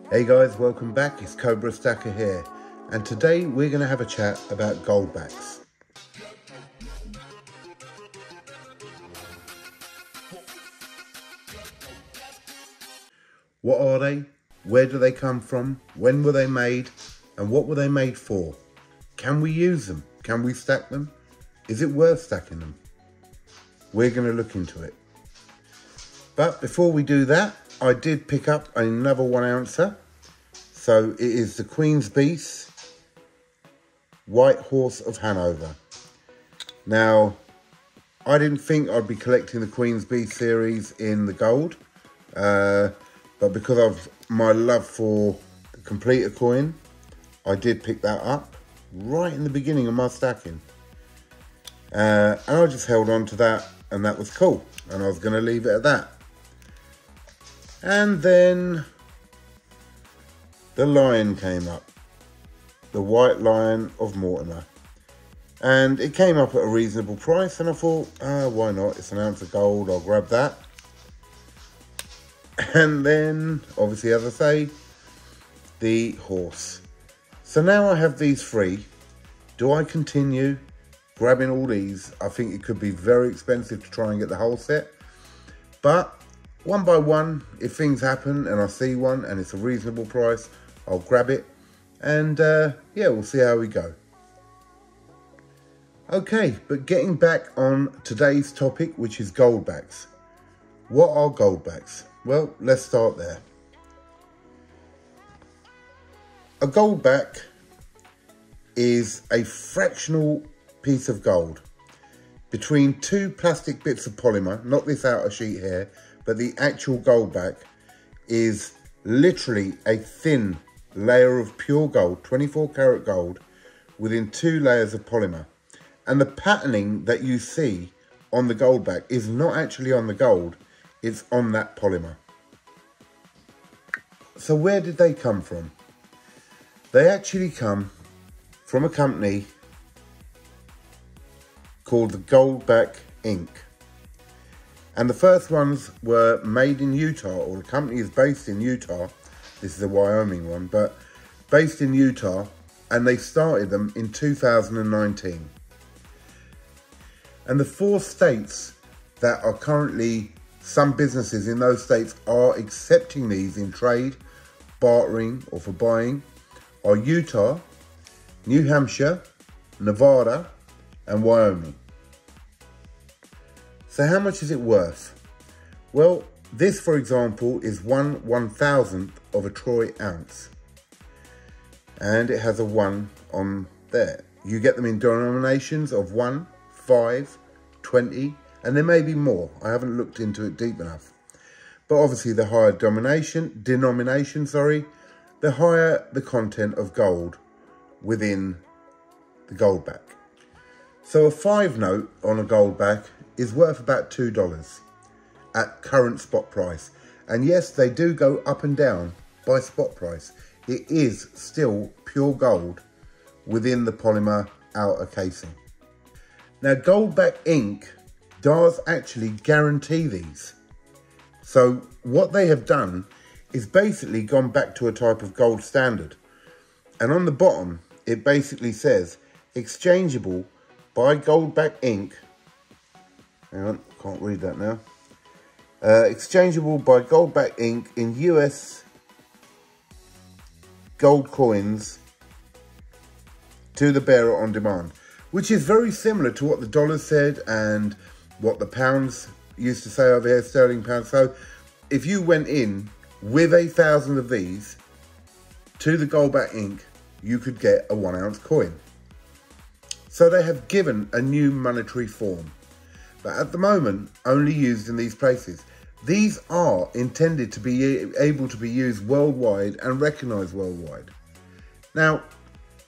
Hey guys, welcome back. It's Cobra Stacker here, and today we're going to have a chat about Goldbacks. What are they? Where do they come from? When were they made? And what were they made for? Can we use them? Can we stack them? Is it worth stacking them? We're going to look into it. But before we do that, I did pick up another 1 ouncer. So it is the Queen's Beast White Horse of Hanover. Now, I didn't think I'd be collecting the Queen's Beast series in the gold. But because of my love for the completer coin, I did pick that up right in the beginning of my stacking. And I just held on to that, and that was cool. And I was going to leave it at that. And then the lion came up, the White Lion of Mortimer, and it came up at a reasonable price, and I thought, why not? It's an ounce of gold, I'll grab that. And then, obviously, as I say, the horse. So now I have these three. Do I continue grabbing all these? I think it could be very expensive to try and get the whole set, but one by one, if things happen and I see one and it's a reasonable price, I'll grab it, and yeah, we'll see how we go. Okay, but getting back on today's topic, which is Goldbacks. What are Goldbacks? Well, let's start there. A Goldback is a fractional piece of gold between two plastic bits of polymer, not this outer sheet here, but the actual Goldback is literally a thin layer of pure gold, 24 karat gold, within 2 layers of polymer. And the patterning that you see on the Goldback is not actually on the gold, it's on that polymer. So where did they come from? They actually come from a company called the Goldback Inc. And the first ones were made in Utah, or the company is based in Utah. This is a Wyoming one, but based in Utah, and they started them in 2019. And the 4 states that are currently, some businesses in those states are accepting these in trade, bartering, or for buying, are Utah, New Hampshire, Nevada, and Wyoming. So how much is it worth? Well, this, for example, is 1/1000th of a troy ounce. And it has a 1 on there. You get them in denominations of 1, 5, 20, and there may be more. I haven't looked into it deep enough. But obviously the higher denomination, the higher the content of gold within the Goldback. So a 5 note on a Goldback is worth about $2 at current spot price. And yes, they do go up and down by spot price. It is still pure gold within the polymer outer casing. Now, Goldback Inc. does actually guarantee these. So what they have done is basically gone back to a type of gold standard. And on the bottom, it basically says, exchangeable by Goldback Inc. Hang on, can't read that now. Exchangeable by Goldback Inc. in US gold coins to the bearer on demand, which is very similar to what the dollar said and what the pounds used to say over here, sterling pounds. So if you went in with 1,000 of these to the Goldback Inc., you could get a 1 ounce coin. So they have given a new monetary form, but at the moment only used in these places. These are intended to be able to be used worldwide and recognised worldwide. Now,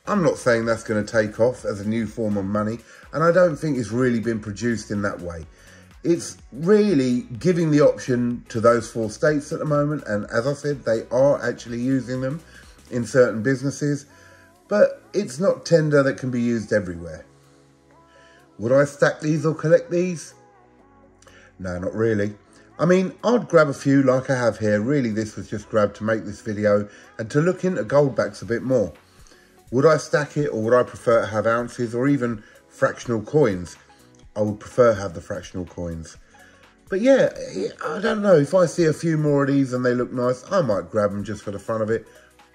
I'm not saying that's going to take off as a new form of money, and I don't think it's really been produced in that way. It's really giving the option to those 4 states at the moment, and as I said, they are actually using them in certain businesses, but it's not tender that can be used everywhere. Would I stack these or collect these? No, not really. I mean, I'd grab a few like I have here. Really, this was just grabbed to make this video and to look into Goldbacks a bit more. Would I stack it, or would I prefer to have ounces or even fractional coins? I would prefer to have the fractional coins. But yeah, I don't know. If I see a few more of these and they look nice, I might grab them just for the fun of it.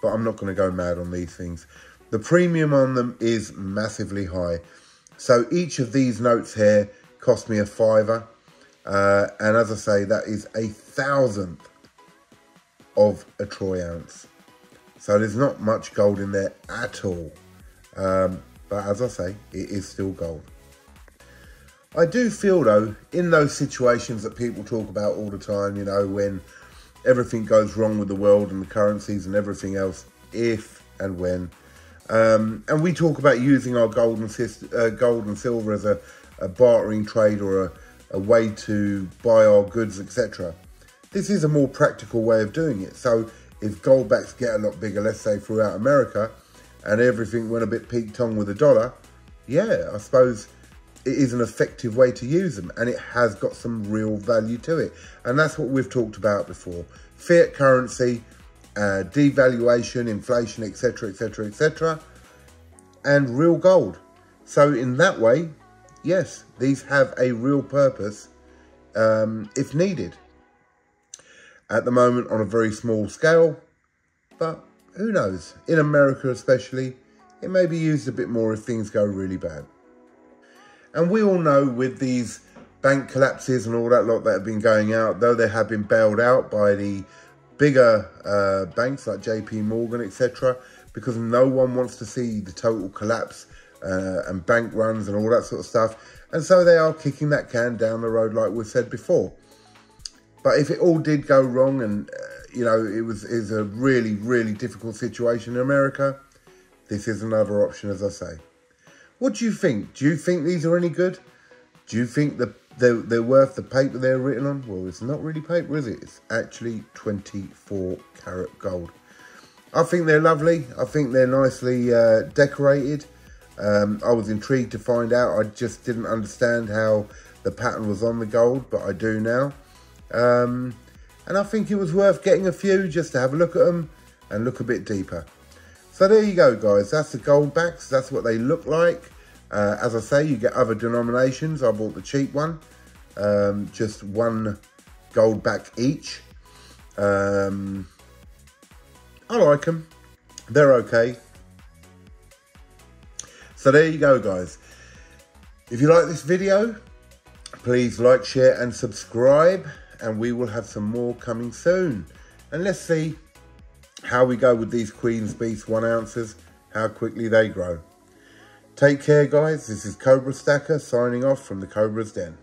But I'm not going to go mad on these things. The premium on them is massively high. So each of these notes here cost me £5. And as I say, that is 1,000th of a troy ounce. So there's not much gold in there at all. But as I say, it is still gold. I do feel though, in those situations that people talk about all the time, you know, when everything goes wrong with the world and the currencies and everything else, if and when. And we talk about using our gold and silver as a bartering trade or a way to buy our goods, etc. This is a more practical way of doing it. So if Goldbacks get a lot bigger, let's say throughout America, and everything went a bit peak-tong with the dollar, yeah, I suppose it is an effective way to use them, and it has got some real value to it. And that's what we've talked about before. Fiat currency, devaluation, inflation, etc., etc., etc., and real gold. So in that way, yes, these have a real purpose if needed. At the moment, on a very small scale, but who knows? In America especially, it may be used a bit more if things go really bad. And we all know with these bank collapses and all that lot that have been going out, though they have been bailed out by the bigger banks like JP Morgan, etc., because no one wants to see the total collapse and bank runs and all that sort of stuff. And so they are kicking that can down the road like we've said before. But if it all did go wrong and, you know, it was a really, really difficult situation in America, this is another option, as I say. What do you think? Do you think these are any good? Do you think they're worth the paper they're written on? Well, it's not really paper, is it? It's actually 24 karat gold. I think they're lovely. I think they're nicely decorated. I was intrigued to find out. I just didn't understand how the pattern was on the gold, but I do now. And I think it was worth getting a few just to have a look at them and look a bit deeper. So there you go, guys. That's the Goldbacks. That's what they look like. As I say, you get other denominations. I bought the cheap one. Just one Goldback each. I like them. They're okay. So there you go, guys. If you like this video, please like, share and subscribe. And we will have some more coming soon. And let's see how we go with these Queen's Beast 1 ounces, how quickly they grow. Take care, guys. This is Cobra Stacker signing off from the Cobra's Den.